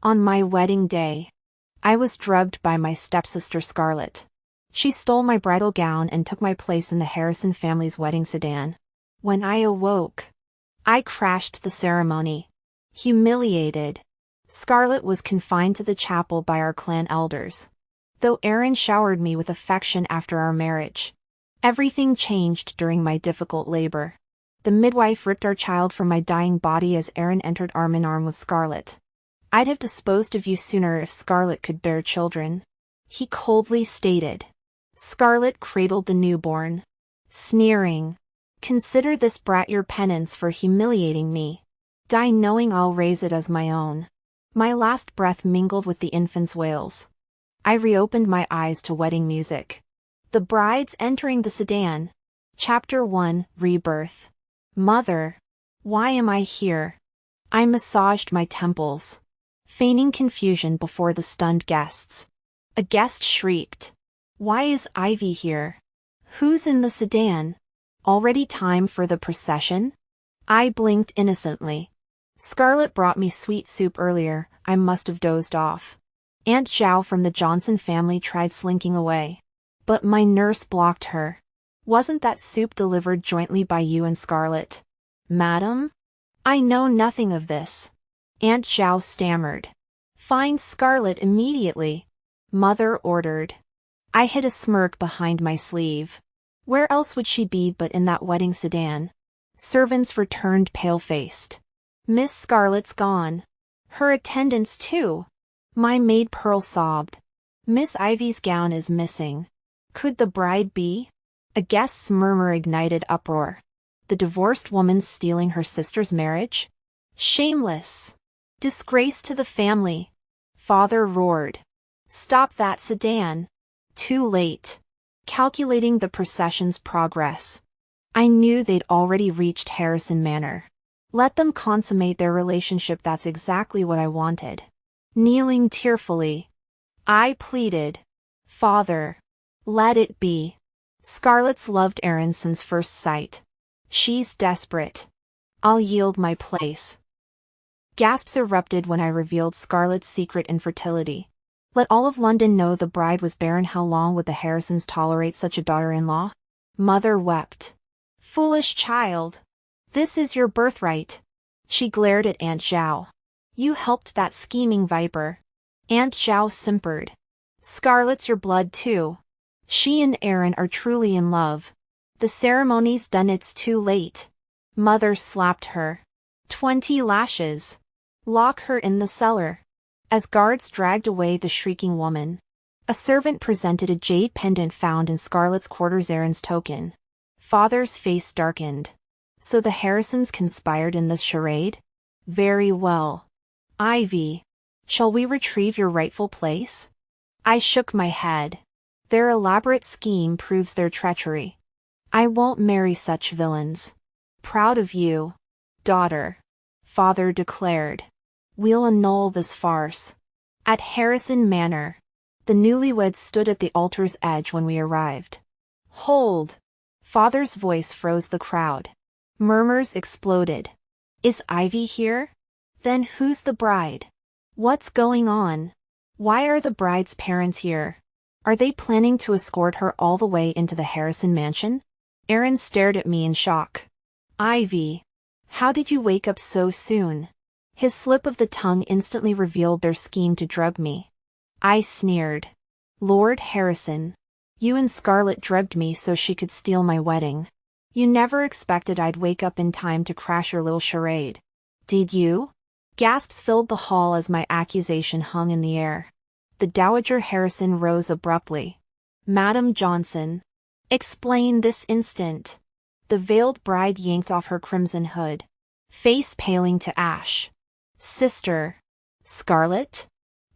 On my wedding day, I was drugged by my stepsister Scarlett. She stole my bridal gown and took my place in the Harrison family's wedding sedan. When I awoke, I crashed the ceremony. Humiliated, Scarlett was confined to the chapel by our clan elders. Though Aaron showered me with affection after our marriage, everything changed during my difficult labor. The midwife ripped our child from my dying body as Aaron entered arm in arm with Scarlett. I'd have disposed of you sooner if Scarlett could bear children, he coldly stated. Scarlett cradled the newborn, sneering. Consider this brat your penance for humiliating me. Die knowing I'll raise it as my own. My last breath mingled with the infant's wails. I reopened my eyes to wedding music. The brides entering the sedan. Chapter 1, Rebirth. Mother, why am I here? I massaged my temples, feigning confusion before the stunned guests. A guest shrieked. Why is Ivy here? Who's in the sedan? Already time for the procession? I blinked innocently. Scarlett brought me sweet soup earlier, I must have dozed off. Aunt Zhao from the Johnson family tried slinking away. But my nurse blocked her. Wasn't that soup delivered jointly by you and Scarlett? Madam? I know nothing of this. Aunt Zhao stammered. Find Scarlett immediately, Mother ordered. I hid a smirk behind my sleeve. Where else would she be but in that wedding sedan? Servants returned pale-faced. Miss Scarlett's gone. Her attendants too. My maid Pearl sobbed. Miss Ivy's gown is missing. Could the bride be? A guest's murmur ignited uproar. The divorced woman stealing her sister's marriage? Shameless. Disgrace to the family. Father roared. Stop that sedan. Too late. Calculating the procession's progress. I knew they'd already reached Harrison Manor. Let them consummate their relationship, that's exactly what I wanted. Kneeling tearfully, I pleaded. Father, let it be. Scarlett's loved Aaron since first sight. She's desperate. I'll yield my place. Gasps erupted when I revealed Scarlett's secret infertility. Let all of London know the bride was barren. How long would the Harrisons tolerate such a daughter-in-law? Mother wept. Foolish child. This is your birthright. She glared at Aunt Zhao. You helped that scheming viper. Aunt Zhao simpered. Scarlett's your blood too. She and Aaron are truly in love. The ceremony's done, it's too late. Mother slapped her. 20 lashes. Lock her in the cellar. As guards dragged away the shrieking woman, a servant presented a jade pendant found in Scarlett's quarters, Aaron's token. Father's face darkened. So the Harrisons conspired in this charade? Very well. Ivy, shall we retrieve your rightful place? I shook my head. Their elaborate scheme proves their treachery. I won't marry such villains. Proud of you, daughter, Father declared. We'll annul this farce. At Harrison Manor, the newlyweds stood at the altar's edge when we arrived. Hold! Father's voice froze the crowd. Murmurs exploded. Is Ivy here? Then who's the bride? What's going on? Why are the bride's parents here? Are they planning to escort her all the way into the Harrison mansion? Aaron stared at me in shock. Ivy, how did you wake up so soon? His slip of the tongue instantly revealed their scheme to drug me. I sneered. Lord Harrison, you and Scarlett drugged me so she could steal my wedding. You never expected I'd wake up in time to crash your little charade. Did you? Gasps filled the hall as my accusation hung in the air. The Dowager Harrison rose abruptly. Madam Johnson, explain this instant. The veiled bride yanked off her crimson hood, face paling to ash. Sister. Scarlett?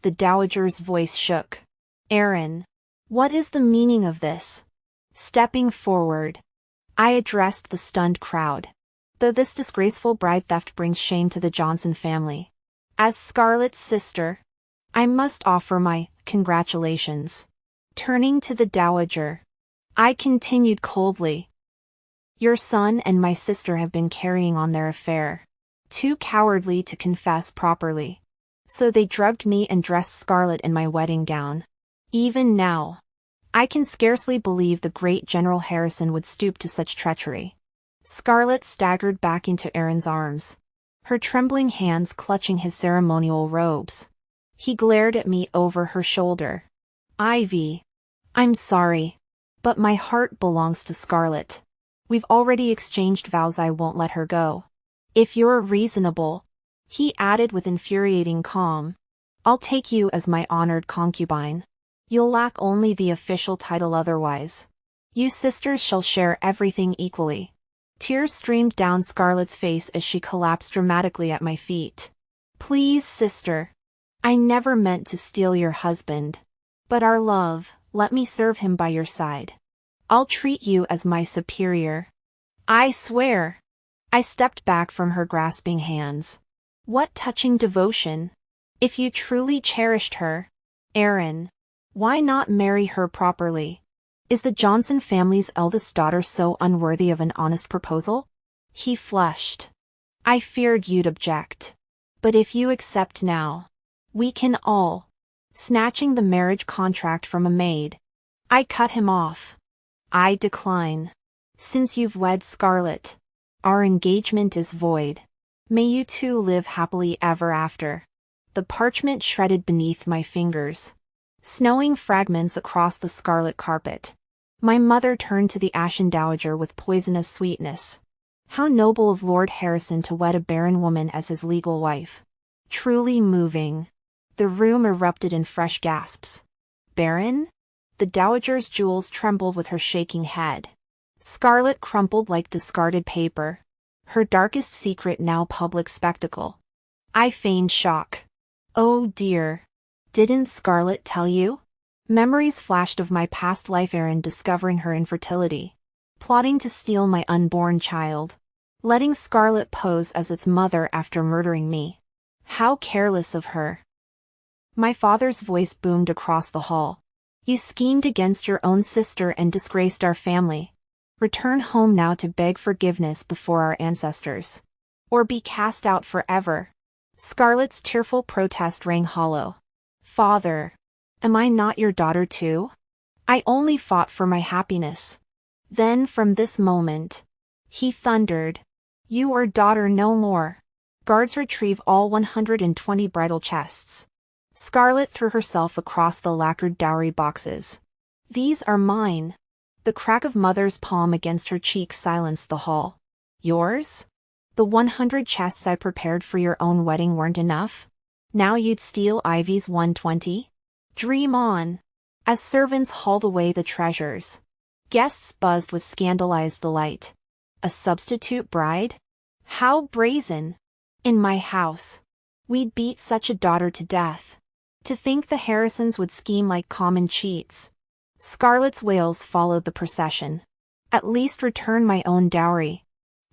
The Dowager's voice shook. Aaron, what is the meaning of this? Stepping forward, I addressed the stunned crowd. Though this disgraceful bride theft brings shame to the Johnson family, as Scarlett's sister, I must offer my congratulations. Turning to the Dowager, I continued coldly. Your son and my sister have been carrying on their affair, too cowardly to confess properly. So they drugged me and dressed Scarlet in my wedding gown. Even now, I can scarcely believe the great General Harrison would stoop to such treachery. Scarlet staggered back into Aaron's arms, her trembling hands clutching his ceremonial robes. He glared at me over her shoulder. Ivy, I'm sorry, but my heart belongs to Scarlet. We've already exchanged vows. I won't let her go. If you're reasonable, he added with infuriating calm, I'll take you as my honored concubine. You'll lack only the official title otherwise. You sisters shall share everything equally. Tears streamed down Scarlet's face as she collapsed dramatically at my feet. Please, sister. I never meant to steal your husband. But our love, let me serve him by your side. I'll treat you as my superior. I swear. I stepped back from her grasping hands. What touching devotion. If you truly cherished her, Aaron, why not marry her properly? Is the Johnson family's eldest daughter so unworthy of an honest proposal? He flushed. I feared you'd object. But if you accept now, we can all. Snatching the marriage contract from a maid, I cut him off. I decline. Since you've wed Scarlet, our engagement is void. May you two live happily ever after. The parchment shredded beneath my fingers, snowing fragments across the scarlet carpet. My mother turned to the ashen dowager with poisonous sweetness. How noble of Lord Harrison to wed a barren woman as his legal wife. Truly moving. The room erupted in fresh gasps. Barren? The dowager's jewels trembled with her shaking head. Scarlet crumpled like discarded paper, her darkest secret now public spectacle. I feigned shock. Oh dear. Didn't Scarlet tell you? Memories flashed of my past life, Aaron discovering her infertility, plotting to steal my unborn child, letting Scarlet pose as its mother after murdering me. How careless of her. My father's voice boomed across the hall. You schemed against your own sister and disgraced our family. Return home now to beg forgiveness before our ancestors. Or be cast out forever. Scarlet's tearful protest rang hollow. Father, am I not your daughter too? I only fought for my happiness. Then from this moment, he thundered, you are daughter no more. Guards retrieve all 120 bridal chests. Scarlet threw herself across the lacquered dowry boxes. These are mine. The crack of mother's palm against her cheek silenced the hall. Yours? The 100 chests I prepared for your own wedding weren't enough? Now you'd steal Ivy's 120? Dream on. As servants hauled away the treasures, guests buzzed with scandalized delight. A substitute bride? How brazen! In my house, we'd beat such a daughter to death. To think the Harrisons would scheme like common cheats. Scarlet's wails followed the procession. At least return my own dowry.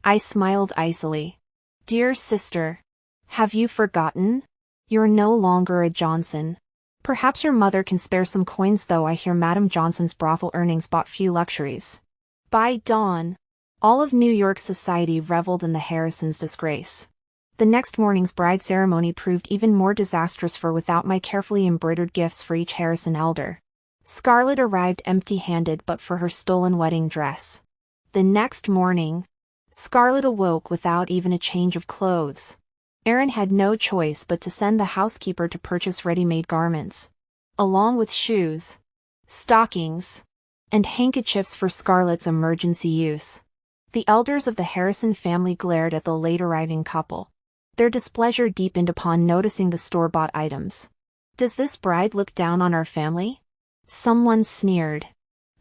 I smiled icily. Dear sister, have you forgotten? You're no longer a Johnson. Perhaps your mother can spare some coins, though I hear Madame Johnson's brothel earnings bought few luxuries. By dawn, all of New York society reveled in the Harrisons' disgrace. The next morning's bride ceremony proved even more disastrous, for without my carefully embroidered gifts for each Harrison elder, Scarlet arrived empty-handed but for her stolen wedding dress. The next morning, Scarlet awoke without even a change of clothes. Aaron had no choice but to send the housekeeper to purchase ready-made garments, along with shoes, stockings, and handkerchiefs for Scarlet's emergency use. The elders of the Harrison family glared at the late-arriving couple. Their displeasure deepened upon noticing the store-bought items. Does this bride look down on our family? Someone sneered.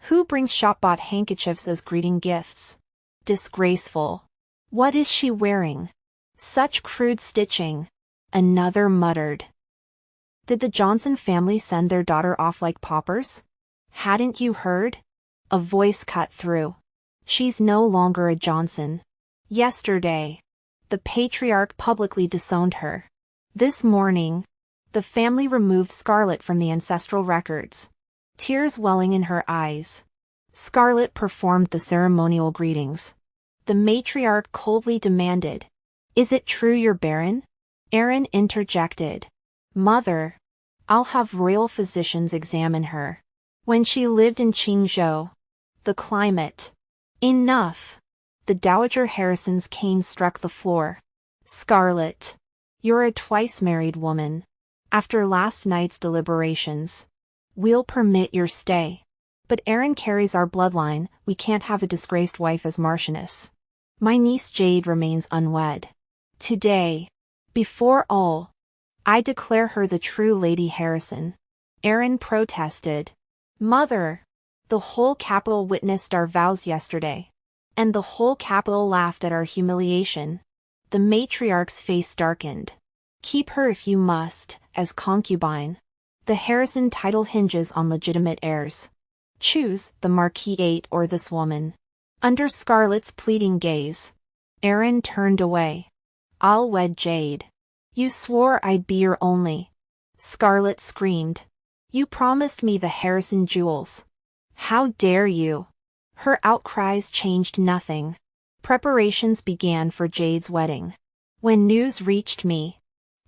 Who brings shop-bought handkerchiefs as greeting gifts? Disgraceful. What is she wearing? Such crude stitching. Another muttered. Did the Johnson family send their daughter off like paupers? Hadn't you heard? A voice cut through. She's no longer a Johnson. Yesterday, the patriarch publicly disowned her. This morning, the family removed Scarlet from the ancestral records. Tears welling in her eyes, Scarlet performed the ceremonial greetings. The matriarch coldly demanded, Is it true you're barren? Aaron interjected. Mother, I'll have royal physicians examine her. When she lived in Qingzhou. The climate. Enough. The Dowager Harrison's cane struck the floor. Scarlet. You're a twice-married woman. After last night's deliberations, we'll permit your stay. But Aaron carries our bloodline, we can't have a disgraced wife as Marchioness. My niece Jade remains unwed. Today, before all, I declare her the true Lady Harrison. Aaron protested. Mother, the whole capital witnessed our vows yesterday. And the whole capital laughed at our humiliation. The matriarch's face darkened. Keep her if you must, as concubine. The Harrison title hinges on legitimate heirs. Choose the Marquis 8 or this woman. Under Scarlet's pleading gaze, Aaron turned away. I'll wed Jade. You swore I'd be your only. Scarlet screamed. You promised me the Harrison jewels. How dare you? Her outcries changed nothing. Preparations began for Jade's wedding. When news reached me,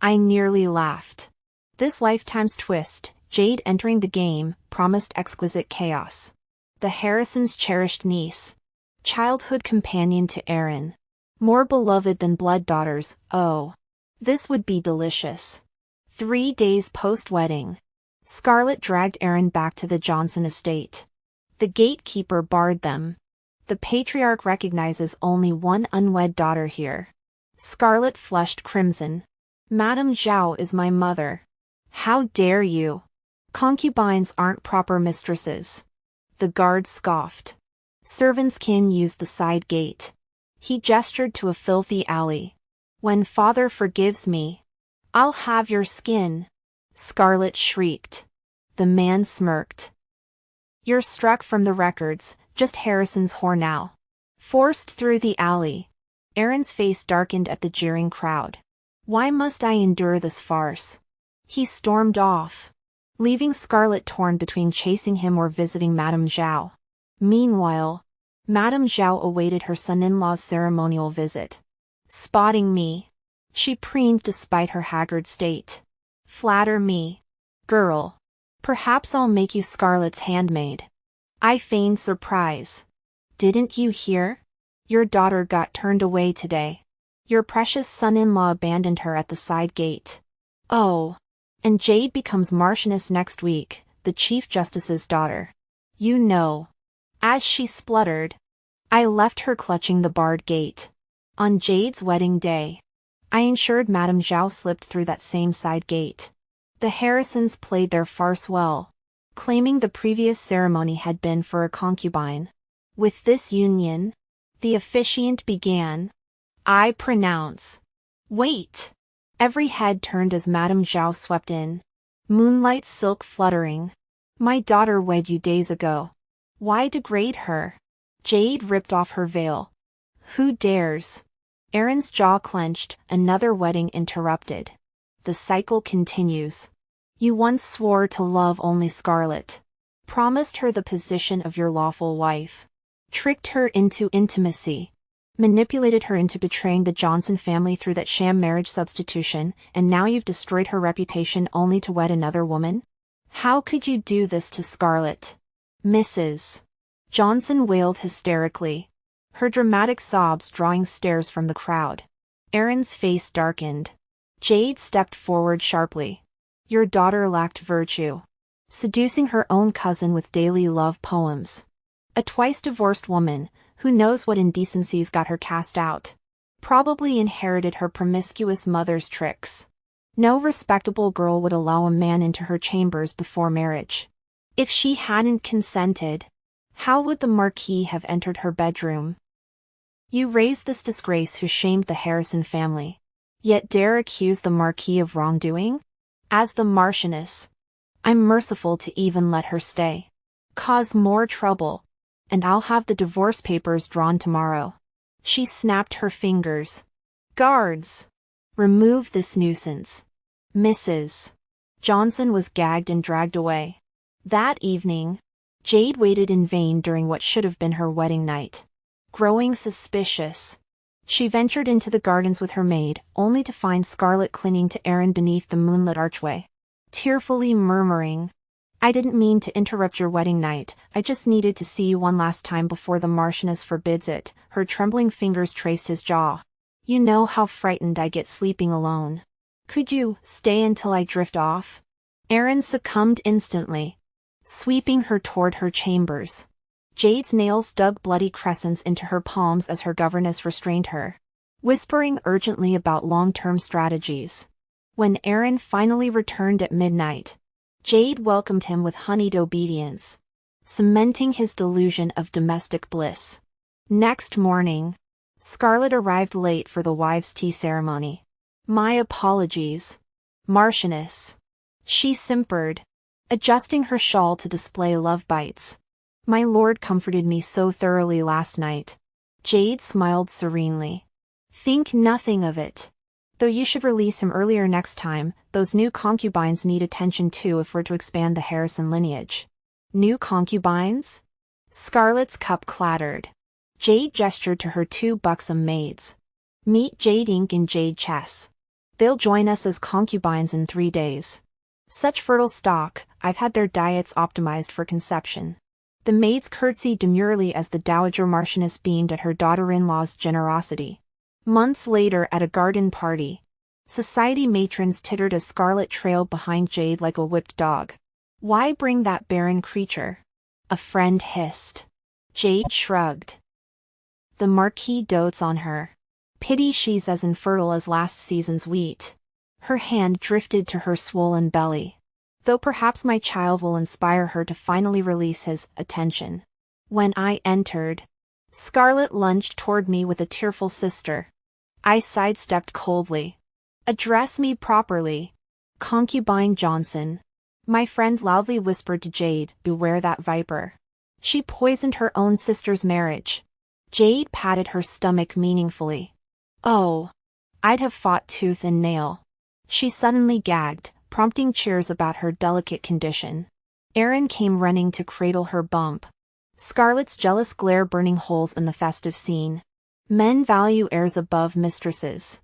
I nearly laughed. This lifetime's twist, Jade entering the game, promised exquisite chaos. The Harrisons' cherished niece. Childhood companion to Aaron. More beloved than blood daughters, oh. This would be delicious. 3 days post-wedding. Scarlet dragged Aaron back to the Johnson estate. The gatekeeper barred them. The patriarch recognizes only one unwed daughter here. Scarlet flushed crimson. Madame Zhao is my mother. How dare you? Concubines aren't proper mistresses. The guard scoffed. Servants can use the side gate. He gestured to a filthy alley. When father forgives me, I'll have your skin. Scarlet shrieked. The man smirked. You're struck from the records, just Harrison's whore now. Forced through the alley. Aaron's face darkened at the jeering crowd. Why must I endure this farce? He stormed off, leaving Scarlet torn between chasing him or visiting Madame Zhao. Meanwhile, Madame Zhao awaited her son-in-law's ceremonial visit. Spotting me, she preened despite her haggard state. Flatter me, girl. Perhaps I'll make you Scarlet's handmaid. I feigned surprise. Didn't you hear? Your daughter got turned away today. Your precious son-in-law abandoned her at the side gate. Oh. And Jade becomes Marchioness next week, the Chief Justice's daughter. You know. As she spluttered, I left her clutching the barred gate. On Jade's wedding day, I ensured Madame Zhao slipped through that same side gate. The Harrisons played their farce well, claiming the previous ceremony had been for a concubine. With this union, the officiant began. I pronounce. Wait! Every head turned as Madame Zhao swept in. Moonlight silk fluttering. My daughter wed you days ago. Why degrade her? Jade ripped off her veil. Who dares? Aaron's jaw clenched, another wedding interrupted. The cycle continues. You once swore to love only Scarlet. Promised her the position of your lawful wife. Tricked her into intimacy. Manipulated her into betraying the Johnson family through that sham marriage substitution, and now you've destroyed her reputation only to wed another woman? How could you do this to Scarlet? Mrs. Johnson wailed hysterically, her dramatic sobs drawing stares from the crowd. Aaron's face darkened. Jade stepped forward sharply. Your daughter lacked virtue. Seducing her own cousin with daily love poems. A twice-divorced woman, who knows what indecencies got her cast out. Probably inherited her promiscuous mother's tricks. No respectable girl would allow a man into her chambers before marriage. If she hadn't consented, how would the Marquis have entered her bedroom? You raised this disgrace who shamed the Harrison family, yet dare accuse the Marquis of wrongdoing? As the Marchioness, I'm merciful to even let her stay. Cause more trouble, and I'll have the divorce papers drawn tomorrow. She snapped her fingers. Guards! Remove this nuisance. Mrs. Johnson was gagged and dragged away. That evening, Jade waited in vain during what should have been her wedding night. Growing suspicious, She ventured into the gardens with her maid, only to find Scarlet clinging to Aaron beneath the moonlit archway, tearfully murmuring, "I didn't mean to interrupt your wedding night, I just needed to see you one last time before the Marchioness forbids it." Her trembling fingers traced his jaw. "You know how frightened I get sleeping alone. Could you stay until I drift off?" Aaron succumbed instantly, sweeping her toward her chambers. Jade's nails dug bloody crescents into her palms as her governess restrained her, whispering urgently about long-term strategies. When Aaron finally returned at midnight, Jade welcomed him with honeyed obedience, cementing his delusion of domestic bliss. Next morning, Scarlet arrived late for the wives' tea ceremony. "My apologies, Marchioness," she simpered, adjusting her shawl to display love bites. "My lord comforted me so thoroughly last night." Jade smiled serenely. "Think nothing of it. Though you should release him earlier next time, those new concubines need attention too if we're to expand the Harrison lineage." "New concubines?" Scarlet's cup clattered. Jade gestured to her two buxom maids. "Meet Jade Ink and Jade Chess. They'll join us as concubines in 3 days. Such fertile stock, I've had their diets optimized for conception." The maids curtsied demurely as the Dowager Marchioness beamed at her daughter-in-law's generosity. Months later at a garden party, society matrons tittered as Scarlet trailed behind Jade like a whipped dog. "Why bring that barren creature?" a friend hissed. Jade shrugged. "The Marquis dotes on her. Pity she's as infertile as last season's wheat." Her hand drifted to her swollen belly. "Though perhaps my child will inspire her to finally release his attention." When I entered, Scarlet lunged toward me with a tearful sister. I sidestepped coldly. "Address me properly, Concubine Johnson." My friend loudly whispered to Jade, "Beware that viper. She poisoned her own sister's marriage." Jade patted her stomach meaningfully. "Oh, I'd have fought tooth and nail." She suddenly gagged, prompting cheers about her delicate condition. Aaron came running to cradle her bump, Scarlet's jealous glare burning holes in the festive scene. "Men value heirs above mistresses,"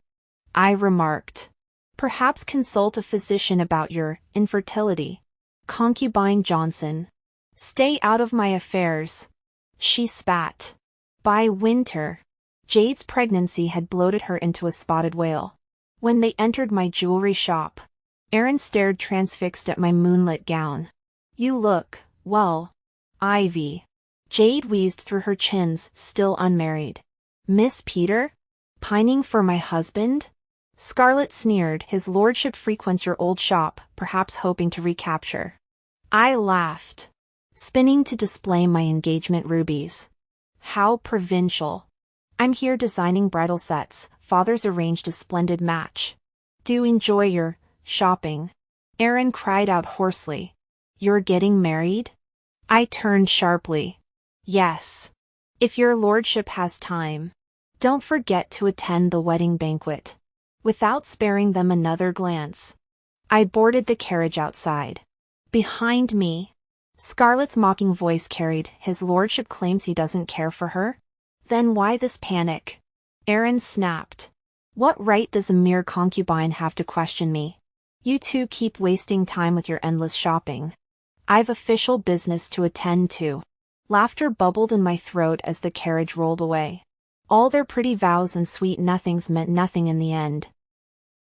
I remarked. "Perhaps consult a physician about your infertility, Concubine Johnson." "Stay out of my affairs," she spat. By winter, Jade's pregnancy had bloated her into a spotted whale. When they entered my jewelry shop, Aaron stared transfixed at my moonlit gown. "You look, well, Ivy." Jade wheezed through her chins, still unmarried. "Miss Peter? Pining for my husband?" Scarlet sneered. "His lordship frequents your old shop, perhaps hoping to recapture." I laughed, spinning to display my engagement rubies. "How provincial. I'm here designing bridal sets. Father's arranged a splendid match." "Do enjoy your shopping." Aaron cried out hoarsely. "You're getting married?" I turned sharply. "Yes. If your lordship has time. Don't forget to attend the wedding banquet." Without sparing them another glance, I boarded the carriage outside. Behind me, Scarlet's mocking voice carried, "His lordship claims he doesn't care for her? Then why this panic?" Aaron snapped. "What right does a mere concubine have to question me? You two keep wasting time with your endless shopping. I've official business to attend to." Laughter bubbled in my throat as the carriage rolled away. All their pretty vows and sweet nothings meant nothing in the end.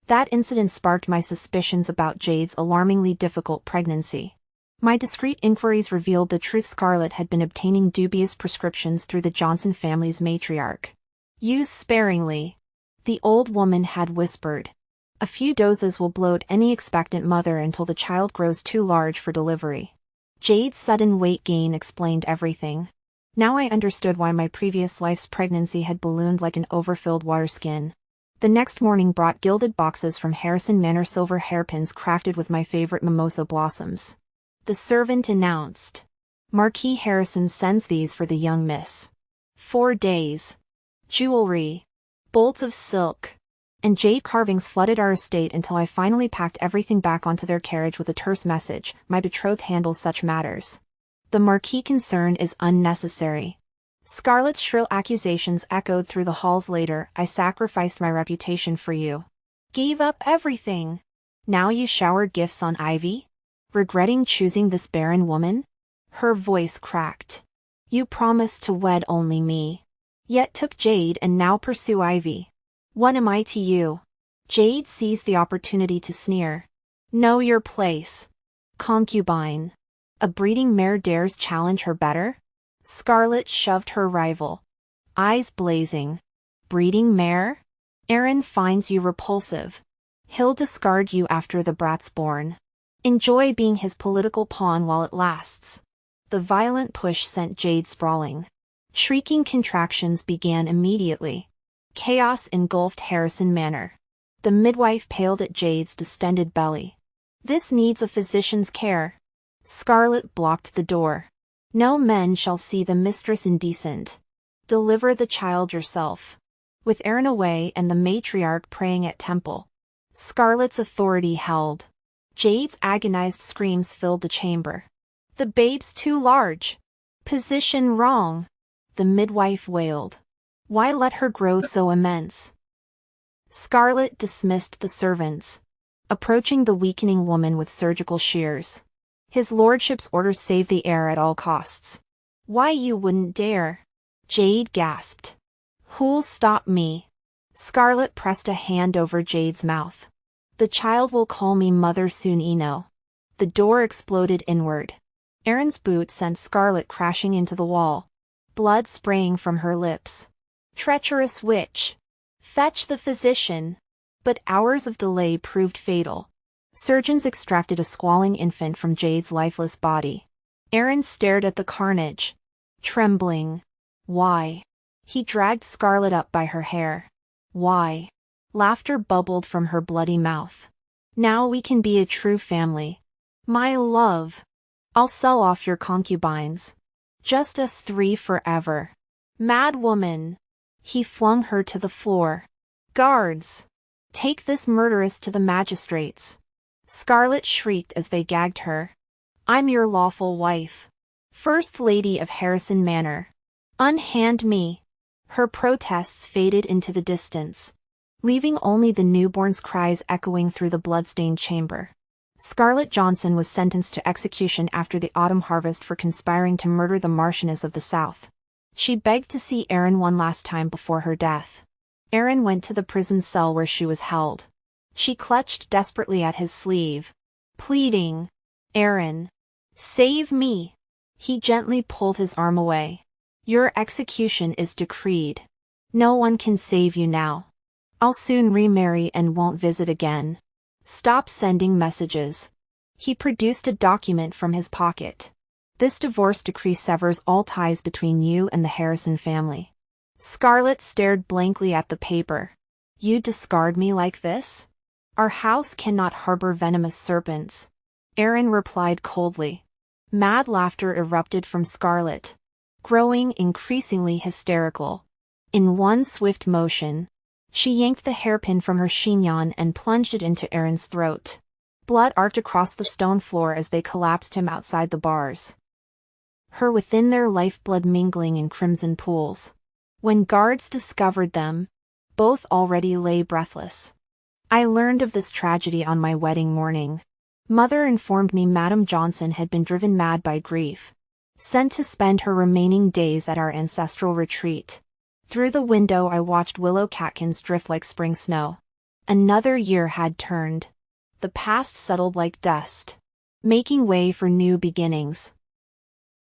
That incident sparked my suspicions about Jade's alarmingly difficult pregnancy. My discreet inquiries revealed the truth: Scarlet had been obtaining dubious prescriptions through the Johnson family's matriarch. "Use sparingly," the old woman had whispered. "A few doses will bloat any expectant mother until the child grows too large for delivery." Jade's sudden weight gain explained everything. Now I understood why my previous life's pregnancy had ballooned like an overfilled water skin. The next morning brought gilded boxes from Harrison Manor, silver hairpins crafted with my favorite mimosa blossoms. The servant announced, "Marquis Harrison sends these for the young miss." 4 days. Jewelry, bolts of silk, and jade carvings flooded our estate until I finally packed everything back onto their carriage with a terse message: "My betrothed handles such matters. The Marquis concern is unnecessary." Scarlet's shrill accusations echoed through the halls later. I sacrificed my reputation for you. Gave up everything. Now you shower gifts on Ivy? Regretting choosing this barren woman? Her voice cracked. You promised to wed only me. Yet took Jade and now pursue Ivy. What am I to you? Jade seized the opportunity to sneer. Know your place. Concubine. A breeding mare dares challenge her better? Scarlet shoved her rival. Eyes blazing. Breeding mare? Aaron finds you repulsive. He'll discard you after the brat's born. Enjoy being his political pawn while it lasts. The violent push sent Jade sprawling. Shrieking contractions began immediately. Chaos engulfed Harrison Manor. The midwife paled at Jade's distended belly. This needs a physician's care. Scarlet blocked the door. No men shall see the mistress indecent. Deliver the child yourself. With Aaron away and the matriarch praying at temple, Scarlet's authority held. Jade's agonized screams filled the chamber. The babe's too large. Position wrong. The midwife wailed. Why let her grow so immense? Scarlet dismissed the servants, approaching the weakening woman with surgical shears. His lordship's orders save the heir at all costs. Why you wouldn't dare? Jade gasped. Who'll stop me? Scarlet pressed a hand over Jade's mouth. The child will call me mother soon, Eno. The door exploded inward. Aaron's boot sent Scarlet crashing into the wall. Blood spraying from her lips. Treacherous witch. Fetch the physician. But hours of delay proved fatal. Surgeons extracted a squalling infant from Jade's lifeless body. Aaron stared at the carnage. Trembling. Why? He dragged Scarlet up by her hair. Why? Laughter bubbled from her bloody mouth. Now we can be a true family. My love. I'll sell off your concubines. Just us three forever. Mad woman. He flung her to the floor. Guards! Take this murderess to the magistrates. Scarlet shrieked as they gagged her. I'm your lawful wife. First Lady of Harrison Manor. Unhand me. Her protests faded into the distance, leaving only the newborn's cries echoing through the bloodstained chamber. Scarlett Johnson was sentenced to execution after the autumn harvest for conspiring to murder the Marchioness of the South. She begged to see Aaron one last time before her death. Aaron went to the prison cell where she was held. She clutched desperately at his sleeve, pleading, Aaron, save me. He gently pulled his arm away. Your execution is decreed. No one can save you now. I'll soon remarry and won't visit again. Stop sending messages. He produced a document from his pocket. This divorce decree severs all ties between you and the Harrison family. Scarlet stared blankly at the paper. You discard me like this? Our house cannot harbor venomous serpents. Aaron replied coldly. Mad laughter erupted from Scarlet, growing increasingly hysterical. In one swift motion, she yanked the hairpin from her chignon and plunged it into Aaron's throat. Blood arced across the stone floor as they collapsed him outside the bars. Her within their lifeblood mingling in crimson pools. When guards discovered them, both already lay breathless. I learned of this tragedy on my wedding morning. Mother informed me Madame Johnson had been driven mad by grief, sent to spend her remaining days at our ancestral retreat. Through the window I watched willow catkins drift like spring snow. Another year had turned. The past settled like dust, making way for new beginnings.